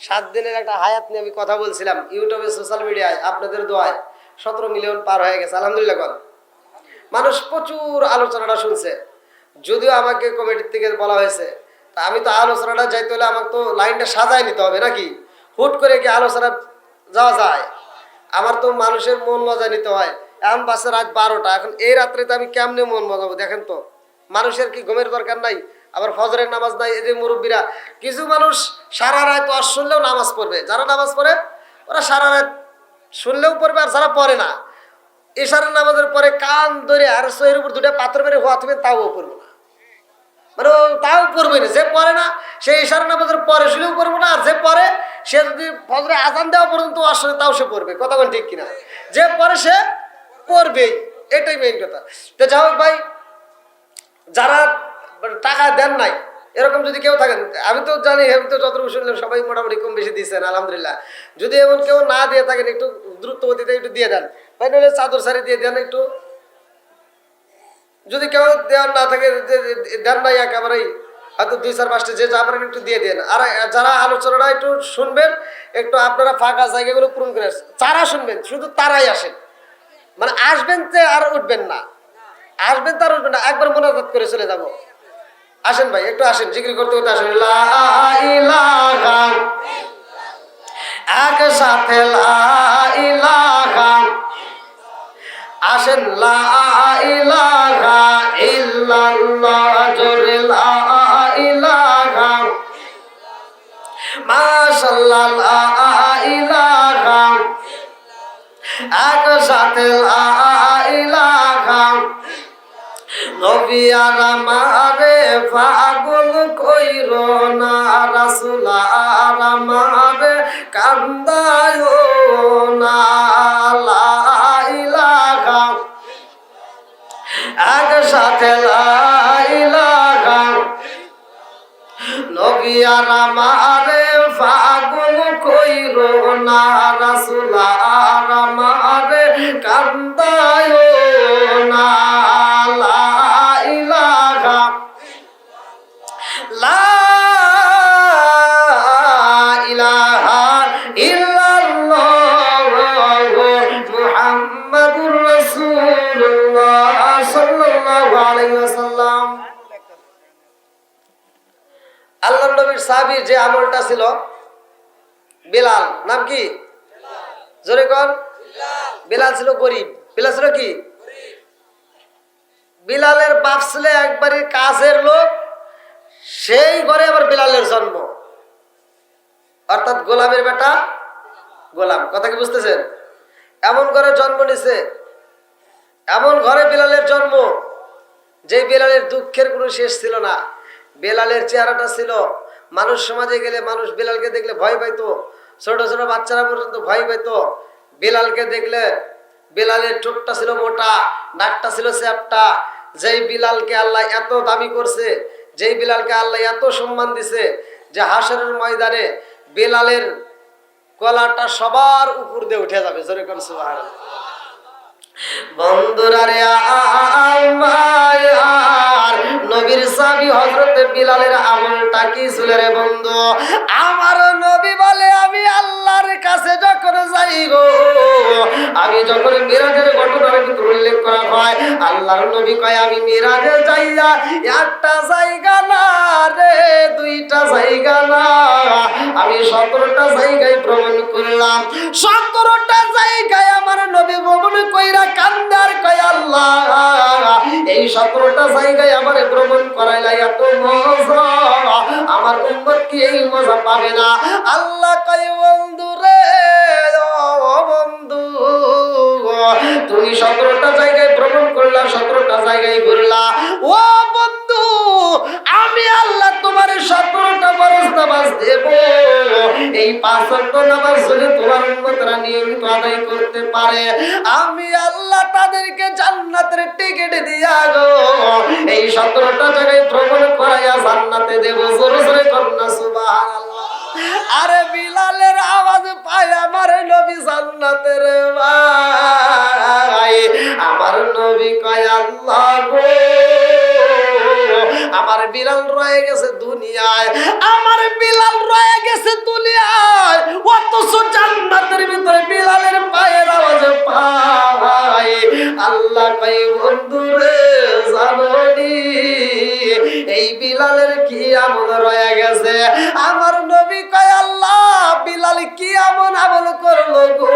Speaker 1: 7 দিনের একটা হায়াত নিয়ে আমি কথা বলছিলাম ইউটিউবে, সোশ্যাল মিডিয়ায়, আপনাদের দোয়ায় 17 মিলিয়ন পার হয়ে গেছে আলহামদুলিল্লাহ। মানুষ প্রচুর আলোচনাটা শুনছে, যদিও আমাকে কমিটির থেকে বলা হয়েছে, তা আমি তো আলোচনাটা যাইতে হলে আমাকে তো লাইনটা সাজায় নিতে হবে নাকি, হুট করে কি আলোচনা যাওয়া যায়? আমার তো মানুষের মন মজা নিতে হয়। এখন বাসে রাত 12টা, এখন এই রাত্রিতে আমি কেমনে মন মজাবো দেখেন তো? মানুষের কি ঘুমের দরকার নাই? আবার ফজরের নামাজ নাই। এই যে মুরব্বীরা, কিছু মানুষ সারা রাত ওয়াজ শুনলেও নামাজ পড়বে, যারা নামাজ পড়ে ওরা সারা রাত শুনলেও পড়বে, আর যারা পড়ে না ইশারের নামাজের পরে কান ধরে আর শরীরের উপর 2টা পাথর মেরে হওয়া থাকবে, তাও পড়বো না, মানে তাও পড়বে না। যে পড়ে না সে ইশারের নামাজের পরে শুনেও পড়বো না, আর যে পড়ে সে যদি ফজরে আজান দেওয়া পর্যন্ত আসলে তাও সে পড়বে। কথা বলেন ঠিক কিনা? যে পড়ে সে পড়বেই, এটাই মেইন কথা। তো যাই হোক ভাই, যারা টাকা দেন নাই এরকম যদি কেউ থাকেন, আমি তো জানি, আমি তো যতটুকু শুনলাম সবাই মোটামুটি কম বেশি দিচ্ছেন আলহামদুলিল্লাহ। যদি এমন কেউ না দিয়ে থাকেন একটু দ্রুত গতিতে একটু দিয়ে দেন ভাই, নইলে চাদর সারি দিয়ে দেন একটু। যদি কেউ দেওয়ার না থাকে, দেন নাই একেবারেই, হয়তো 2-4-5টা যে যা পারেন একটু দিয়ে দেন। আর যারা আলোচনাটা একটু শুনবেন, একটু আপনারা ফাঁকা জায়গাগুলো পূরণ করে যারা শুনবেন শুধু তারাই আসেন, মানে আসবেন যে আর উঠবেন না, আসবেন তার উঠবেন না, একবার মোনাজাত করে চলে যাব। আসেন ভাই, একটু আসেন, জিকির করতে করতে আসেন। লা ইলাহা, একসাথে লা ইলাহা, আসেন লা ইলাহা ইল্লাল্লাহ, জোরে লা ইলাহা, মাশাআল্লাহ লা ইলাহা, একসাথে লা ইলাহা। নবী আর আমারে পাগল কইরো না, রাসূল আর আমারে কান্দায়ো না, লা ইলাহা, একসাথে লা ইলাহা। নবী আর আমারে পাগল কইরো না, রাসূল আর আমারে কান্দায়ো না, লা ইলাহা, লা ইলাহা ইল্লাল্লাহ মুহাম্মাদুর রাসূলুল্লাহ সাল্লাল্লাহু আলাইহি ওয়াসাল্লাম। আল্লাহর নবীর সাহাবীর যে আমলটা ছিল, বিলাল, নাম কি? জোরে কোন? বিলাল ছিল গরিব। বিলাল ছিল কি? বিলালের বাপ ছিল একবারে কাজের লোক, সেই ঘরে আবার বিলালের জন্ম, অর্থাৎ গোলামের বেটা গোলাম। কথা কি বুঝতেছেন? এমন ঘরে জন্ম নিছে, এমন ঘরে বিলালের জন্ম, যে বিলালের দুঃখের কোনো শেষ ছিল না। বেলালের চেহারাটা ছিল, মানুষ সমাজে গেলে মানুষ বেলালকে দেখলে ভয় পাইতো, ছোট ছোট বাচ্চারা পর্যন্ত ভয় পাইতো বেলালকে দেখলে। বেলালের ঠোঁটটা ছিল মোটা, নাকটা ছিল চ্যাপ্টা। যেই বিলালকে আল্লাহ এত দামি করছে, যেই বিলালকে আল্লাহ এত সম্মান দিছে, যে হাসরের ময়দানে বেলালের গলাটা সবার উপর দিয়ে উঠে যাবে। জোরে কোন সুবহানাল্লাহ। বন্ধুরা রে, আমার নবীর সাহাবী হযরত বিলালের আমলটা কি ছিল রে বন্ধু? আমার নবী বলে, আমি আল্লাহর কাছে যখন যাই গো, আমি যখন মিরাজের ঘটনার ভিতর উল্লেখ করা হয়, আল্লাহর নবী কয়, আমি মিরাজে যাইয়া একটা জায়গা না রে, 2টা জায়গা না, আমি 17টা জায়গায় ভ্রমণ করলাম। 17টা জায়গায় আমার নবী ভ্রমণ কইরা কান্দার কয়, আল্লাহ এই 17টা জায়গায় আমার ভ্রমণ করাইলা, এত মজা আমার উম্মত কি এই মজা পাবে না? আল্লাহ কয়, বন্ধু রে, ও বন্ধু, তুমি 17টা জায়গায় ভ্রমণ করলা, 17টা জায়গায় ঘুরলা, ও বন্ধু, আমি আল্লাহ তোমার 17টা ফরজ নামাজ দেব। এই 5 ওয়াক্ত নামাজ যদি তোমার উম্মতরা নিয়মিত আদায় করতে পারে, আমি আল্লাহ তাদেরকে জান্নাতের টিকিট দিয়া গো এই 17টা জায়গায় ভ্রমণ করাইয়া জান্নাতে দেব। জোরে জোরে কন্যা সুবহানাল্লাহ। আরে বিলালের আওয়াজ পায় আমার নবী জান্নাতের ভাই। আমার নবী কয়, আল্লাহ গো, আমার আমার বিলাল রয়ে গেছে দুনিয়ায়, আমার বিলাল রয়ে গেছে দুনিয়ায়, অথচ জান্নাতের ভিতরে বিলালের পায়ের আওয়াজ পাই। আল্লাহ কই বন্ধুরে জানোনি এই বিলালের কি আমল রয়ে গেছে? আমার নবী কয় আল্লাহ বিলাল কি এমন আমল করলো গো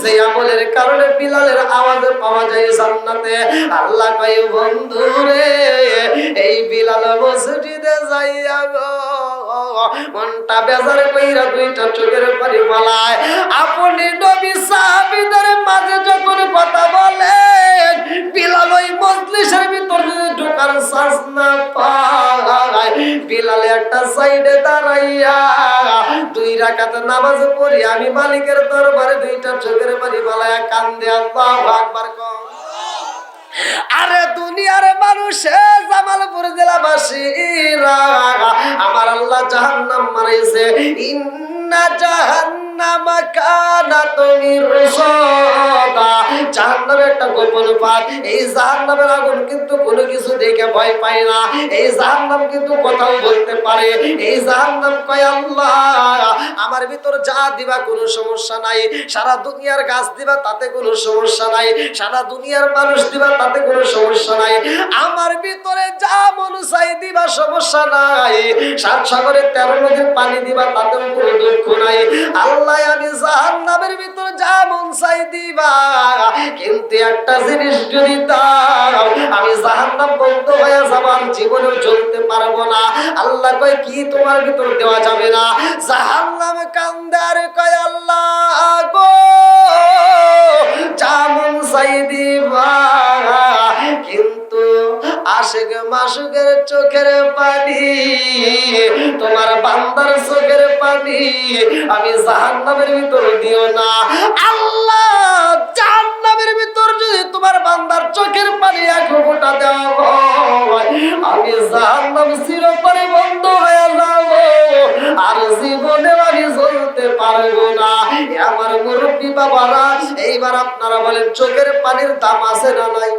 Speaker 1: যে আমলের কারণে বিলালের আওয়াজ পাওয়া যায় জান্নাতে? আল্লাহ কয় বন্ধুরে এই বিলাল মসজিদে যাইয়া গো মনটা বেজার কইরা দুইটা চোখের পানি বলায়। আপনি নবী সাহাবীদের মাঝে যখন কথা বলেন বিলাল ওই মজলিসের ভিতর যদি ঢোকার চান্স না পায়, বিলাল একটা সাইডে দাঁড়াইয়া 2 রাকাত নামাজ পড়ি আমি মালিকের দরবারে দুইটা চোখের পানি বলায় কান্দে আল্লাহু আকবার কও। আরে দুনিয়ার মানুষে জামালপুর জেলাবাসীরা আমার আল্লাহ জাহান্নাম বানাইছে। ইন্না জাহান্নামা কানাত মিরসাদা, জাহান্নামের একটা গোপন পাঠ। এই জাহান্নামের আগুন কিন্তু কোনো কিছু দেখে ভয় পায় না, এই জাহান্নাম কিন্তু কথাও বলতে পারে। এই জাহান্নাম কয় আল্লাহ আমার ভিতর যা দিবা কোনো সমস্যা নাই, সারা দুনিয়ার গাছ দিবা তাতে কোনো সমস্যা নাই, সারা দুনিয়ার মানুষ দিবা তাতে কোনো সমস্যা নাই, আমার ভিতরে যা মন চাই দিবা সমস্যা নাই, 7 সাগরের 13 নদীর পানি দিবা তাতেও কোনো দুঃখ নাই। আল্লাহ আমি জাহান্নামের ভিতরে যা মন চাই দিবা, কিন্তু একটা জিনিস যদি দাও আমি জাহান্নাম বন্ধ হয়ে যাব, আমি জীবনেও চলতে পারবো না। আল্লাহ কয় কি তোমার ভিতর দেওয়া যাবে না? জাহান্নাম কান্দার কয় আল্লাহ গো যা মন চাই দিবা, কিন্তু আশিক মাসুকের চোখের পানি, তোমার বান্দার চোখের পানি আমি জাহান্নামের ভিতর দিও না। আল্লাহ জাহান্নামের ভিতর যদি তোমার বান্দার চোখের পানি এক ফোঁটা দেওয়া হয়, আমি জাহান্নাম চিরতরে বন্ধ হয়ে যাব, আর জীবনে আমি চলতে পারবো না। আমার মুরব্বী বাবারা এইবার আপনারা বলেন চোখের পানির দাম আছে না নাই?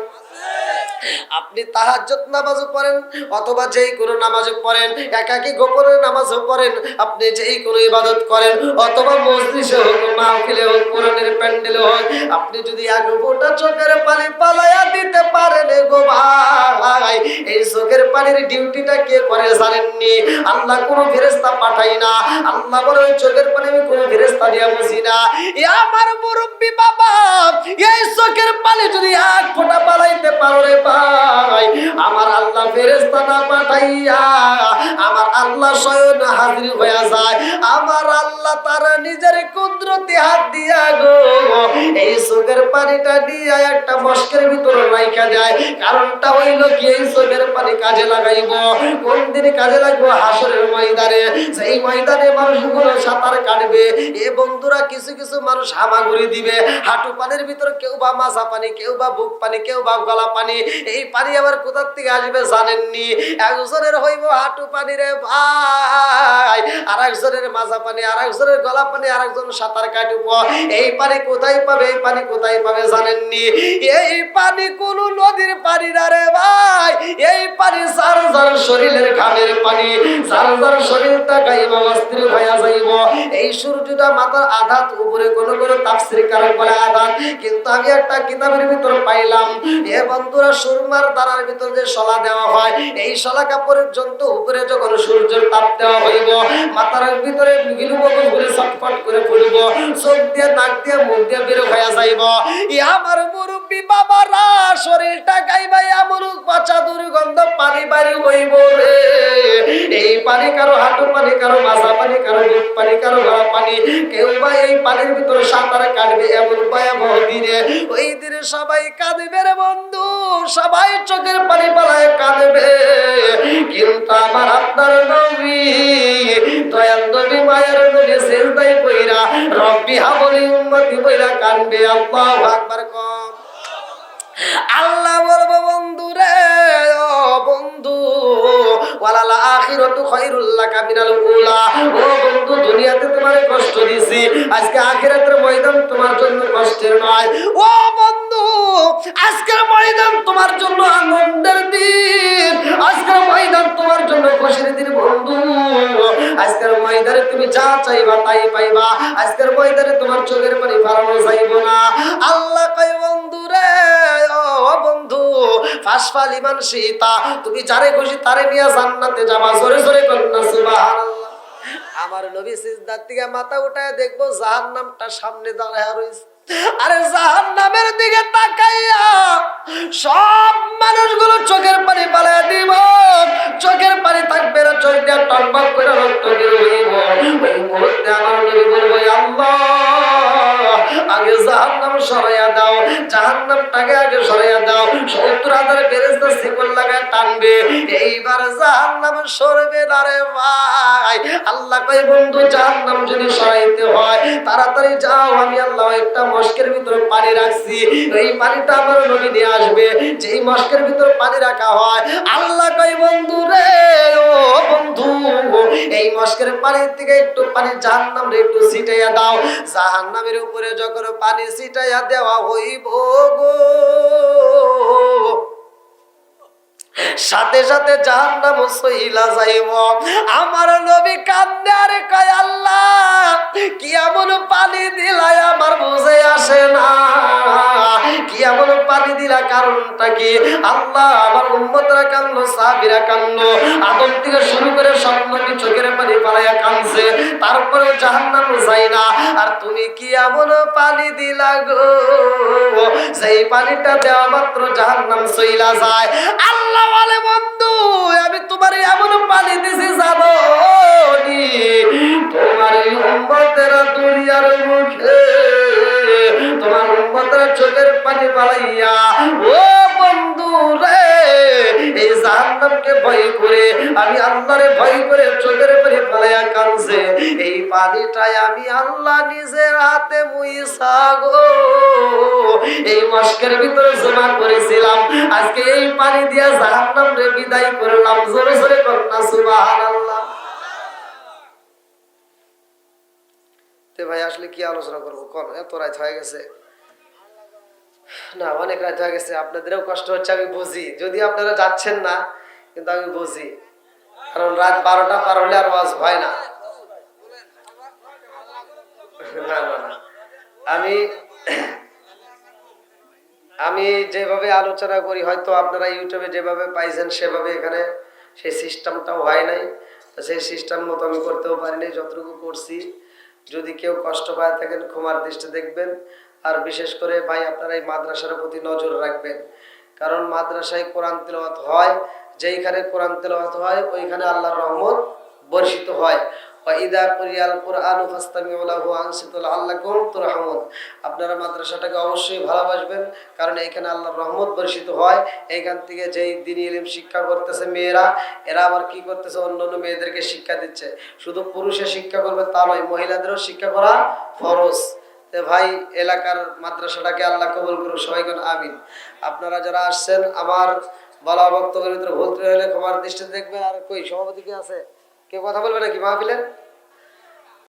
Speaker 1: আপনি তাহাজ্জুদ নামাজও পড়েন অথবা যেই কোনো নামাজও পড়েন, একাকী গোপনে নামাজও পড়েন, আপনি যেই কোনো ইবাদত করেন অথবা মজলিসে হোক মাহফিলে হোক কোরআনের প্যান্ডেলে হোক, আপনি যদি এক ফোঁটা চোখের পানি পালায়া দিতে পারেন গো ভাই, এই চোখের পানির ডিউটিটা কে করে জানেননি? আল্লাহ কোনো ফেরেশতা পাঠাই না। আল্লাহ বলে ওই চোখের পানি আমি কোনো ফেরেশতা দিয়া বুঝি না। আমার মুরব্বী বাবা এই চোখের পানি যদি এক ফোঁটা পালাইতে পারো রে ভাই, আমার আল্লাহ ফেরেশতা না পাঠাইয়া আমার আল্লাহ স্বয়ং হাজির হয়ে যায়। আমার আল্লাহ তারা নিজের কুদরতি হাত দিয়া গো এই চোখের পানিটা দিয়ে একটা মস্কের ভিতরে রাইখা দেয়। কারণটা হইল কি এই চোখের পানি কাজে লাগাইব কোন দিন কাজে লাগবে? হাসরের ময়দানে। সেই ময়দানে মানুষগুলো সাঁতার কাটবে। এ বন্ধুরা কিছু কিছু মানুষ হামাগুড়ি দিবে হাঁটু পানির ভিতরে, কেউ বা মাথা পানি, কেউ বা বুক পানি, কেউ বা গলা পানি। এই পানি আবার কোথার থেকে আসবে জানেননি? একজনের হইব হাঁটু পানি রে ভাই, আর একজনের মাজা পানি, আর একজনের গলা পানি, আর একজন সাঁতার কাটব। এই পানি কোথায় পাবে? এই পানি কোথায় পাবে জানেননি? এই পানি কোন নদীর পানি না রে ভাই, এই পানি যার যার শরীরের ঘামের পানি, যার যার শরীরটা গাইব অস্থির হয়ে যাইব। এই সূর্যটা মাথার আধাত উপরে, কোন কোন তাফসীরকার বলে আধাত, কিন্তু আমি একটা কিতাবের ভিতর পাইলাম এ বন্ধুরা সুরমার দানার ভিতর যে শলা দেওয়া হয়, এই শলা কাপড়ের পর্যন্ত উপরে যখন সূর্যের তাপ দেওয়া হইব মাথার ভিতরে গিলুবগুলি ছটফট করে পড়িব, চোখ দিয়ে নাক দিয়ে মুখ দিয়ে বের হয়ে যাইব। আমার মুরব্বী বাবারা শরীরটা গাইবা এমন পচা দুর্গন্ধ পানি বাড়ি হইব রে। এই পানি কারো হাঁটু পানি, কারো মাজা পানি, কারো বুক পানি, কারো গলা পানি, কেউ বা এই পানির ভিতরে সাঁতার কাটবে এমন ভয়াবহ দিনে। ওই দিনে সবাই কাঁদবে রে বন্ধু, সবাই চোখের পানি পালায় কাঁদবে, কিন্তু আমার আপনার নবী দয়াল নবী মায়ের নবী সিজদায় পইরা রব্বি হাবলি উম্মতি পইরা কাঁদবে। আল্লাহু আকবার কম। আল্লাহ বলবো বন্ধু রে, ও বন্ধু ওয়ালাল আখিরাতু খায়রুল লাকা মিনাল উলা, ও বন্ধু দুনিয়াতে তোমারে কষ্ট দিছি, আজকে আখিরাতের ময়দান তোমার জন্য কষ্টের নয়। ও বন্ধু আজকের ময়দান তোমার জন্য আনন্দের দিন, আজকের ময়দান ময়দানে তুমি যা চাইবা তাই পাইবা, আজকের ময়দানে তোমার চোখের পানি ফেলানো যাইব না। আল্লাহ কয় বন্ধু রে, ও বন্ধু, ফাসফাল ইমান সীতা, তুমি যারে খুশি তারে নিয়ে জান্নাতে যাবা। জোরে জোরে কন্যা সুবহানাল্লাহ। আমার নবী সিজদার থেকে মাথা উঠায় দেখবো জাহান্নামটা সামনে দাঁড়ায় রয়েছে। আরে জাহান্নামের দিকে তাকাইয়া সব মানুষগুলো চোখের পানি পালায় দিব, চোখের পানি থাকবে না, চোখ দিয়ে টকবক করে রক্ত বের হইব। ওই মুহূর্তে আমার নবী বলবো, আল্লাহ আগে জাহান্নাম সরাইয়া দাও, জাহান্নামটাকে আগে সরাইয়া দাও। ৭০,০০০ ফেরেশতা শিকল লাগায় টানবে, এইবার জাহান্নাম সরবে না রে ভাই। আল্লাহ কয় বন্ধু, জাহান্নাম যদি সরাইতে হয় তাড়াতাড়ি যাও, আমি আল্লাহ একটা মশকের ভিতরে পানি রাখছি, এই পানিটা আমার নবী নিয়ে আসবে। যেই মশকের ভিতরে পানি রাখা হয়, আল্লাহ কয় বন্ধু রে, ও বন্ধু, এই মশকের পানির থেকে একটু পানি জাহান্নামে একটু ছিটাইয়া দাও। জাহান্নামের উপরে যখন পানি ছিটাইয়া দেওয়া হইব গো, সাথে সাথে জাহান্নাম সইলা যাইব। আমার নবী কান্দে আর কয়, আল্লাহ কি এমন পানি দিলাই আমার বুঝে আসে না, কি এমন পানি দিলা, কারণটা কি? আল্লাহ আমার উম্মতরা কান্দলো, সাহাবীরা কান্দলো, আদম থেকে শুরু করে সব নবী চোখের পানি পালাইয়া কাঁদছে, তারপরেও জাহান্নাম যায় না। আর তুমি কি এমন পানি দিলা গো, সেই পানিটা দেওয়া মাত্র জাহান্নাম সইলা যায়। আল্লাহ বলে, বন্ধু আমি তোমার এমন পানি দিছি জানো নি, তোমার এই উম্মতেরা দুনিয়ার মুখে তোমার উম্মতেরা চোখের পানি পালাইয়া, ও বন্ধু রে, এই জাহান্নামকে ভয় করে, আমি আল্লাহরে ভয় করে চোখের পানি পালাইয়া কাঁদছে। এই পানিটাই আমি আল্লাহ নিজের হাতে মুইসা গো এই মশকের ভিতরে জমা করেছিলাম, আজকে এই পানি দিয়া জাহান্নাম রে বিদায় করলাম। জোরে জোরে কন্যা সুবহানাল্লাহ। তে ভাই আসলে কি আলোচনা করবো, কোন এত রাত হয়ে গেছে না, অনেক রাত হয়ে গেছে, আপনাদেরও কষ্ট হচ্ছে আমি বুঝি, যদি আপনারা যাচ্ছেন না, কিন্তু আমি বুঝি, কারণ রাত 12টা পার হলে আর ওয়াজ হয় না। না না না, আমি যেভাবে আলোচনা করি, হয়তো আপনারা ইউটিউবে যেভাবে পাইছেন সেভাবে এখানে সেই সিস্টেমটাও হয় নাই, সেই সিস্টেম মতো আমি করতেও পারিনি, যতটুকু করছি। যদি কেউ কষ্ট পায় থাকেন ক্ষমার দৃষ্টি দেখবেন। আর বিশেষ করে ভাই আপনারা এই মাদ্রাসার প্রতি নজর রাখবেন, কারণ মাদ্রাসায় কোরআন তেলাওয়াত হয়, যেইখানে কোরআন তেলাওয়াত হয় ওইখানে আল্লাহর রহমত বর্ষিত হয়। আপনারা মাদ্রাসাটাকে অবশ্যই ভালোবাসবেন, কারণ এইখানে আল্লাহর রহমত বর্ষিত হয়। এইখান থেকে যেই দ্বীনি ইলম শিক্ষা করতেছে মেয়েরা, এরা আবার কি করতেছে, অন্যান্য মেয়েদেরকে শিক্ষা দিচ্ছে। শুধু পুরুষে শিক্ষা করবে তা নয়, মহিলাদেরও শিক্ষা করা ফরজ। ভাই এলাকার মাদ্রাসাটাকে আল্লাহ কবুল করুন, সবাইগণ আমিন। আপনারা যারা আসছেন, আমার বলা বক্তব্যের ভিতরে ভুল হলে ক্ষমার দৃষ্টিতে দেখবেন। আর কই সভাপতি কি আছে, কেউ কথা বলবে নাকি মাহফিলে?